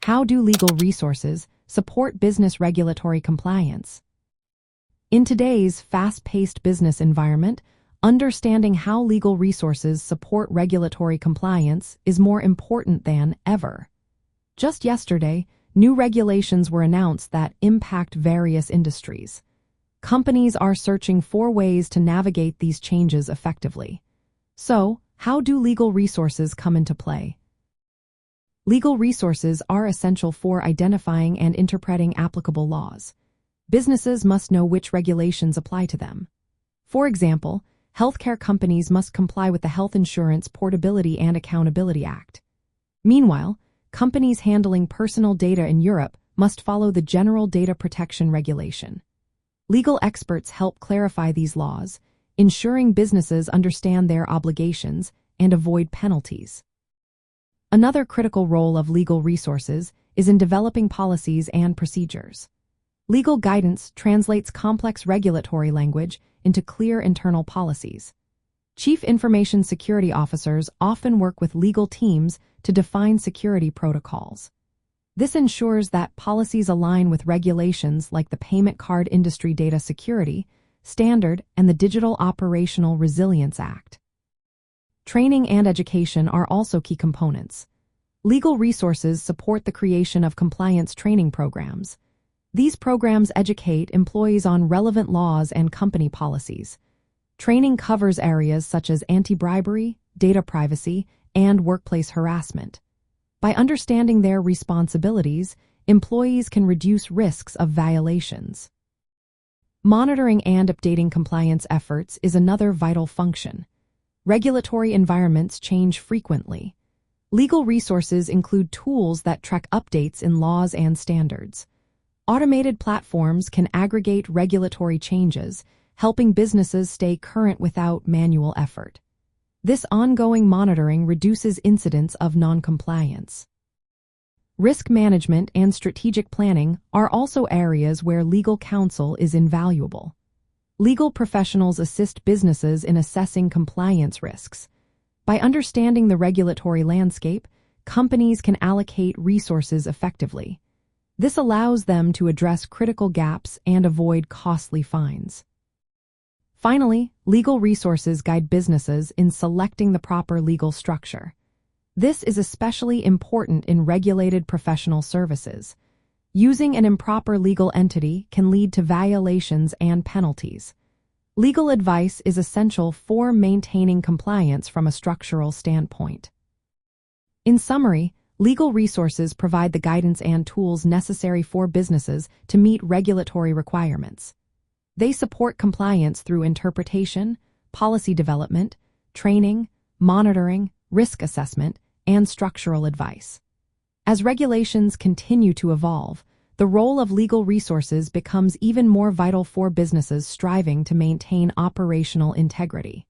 How do legal resources support business regulatory compliance? In today's fast-paced business environment, understanding how legal resources support regulatory compliance is more important than ever. Just yesterday, new regulations were announced that impact various industries. Companies are searching for ways to navigate these changes effectively. So, how do legal resources come into play? Legal resources are essential for identifying and interpreting applicable laws. Businesses must know which regulations apply to them. For example, healthcare companies must comply with the Health Insurance Portability and Accountability Act. Meanwhile, companies handling personal data in Europe must follow the General Data Protection Regulation. Legal experts help clarify these laws, ensuring businesses understand their obligations and avoid penalties. Another critical role of legal resources is in developing policies and procedures. Legal guidance translates complex regulatory language into clear internal policies. Chief Information Security Officers often work with legal teams to define security protocols. This ensures that policies align with regulations like the Payment Card Industry Data Security Standard and the Digital Operational Resilience Act. Training and education are also key components. Legal resources support the creation of compliance training programs. These programs educate employees on relevant laws and company policies. Training covers areas such as anti-bribery, data privacy, and workplace harassment. By understanding their responsibilities, employees can reduce risks of violations. Monitoring and updating compliance efforts is another vital function. Regulatory environments change frequently. Legal resources include tools that track updates in laws and standards. Automated platforms can aggregate regulatory changes, helping businesses stay current without manual effort. This ongoing monitoring reduces incidents of noncompliance. Risk management and strategic planning are also areas where legal counsel is invaluable. Legal professionals assist businesses in assessing compliance risks. By understanding the regulatory landscape, companies can allocate resources effectively. This allows them to address critical gaps and avoid costly fines. Finally, legal resources guide businesses in selecting the proper legal structure. This is especially important in regulated professional services. Using an improper legal entity can lead to violations and penalties. Legal advice is essential for maintaining compliance from a structural standpoint. In summary, legal resources provide the guidance and tools necessary for businesses to meet regulatory requirements. They support compliance through interpretation, policy development, training, monitoring, risk assessment, and structural advice. As regulations continue to evolve, the role of legal resources becomes even more vital for businesses striving to maintain operational integrity.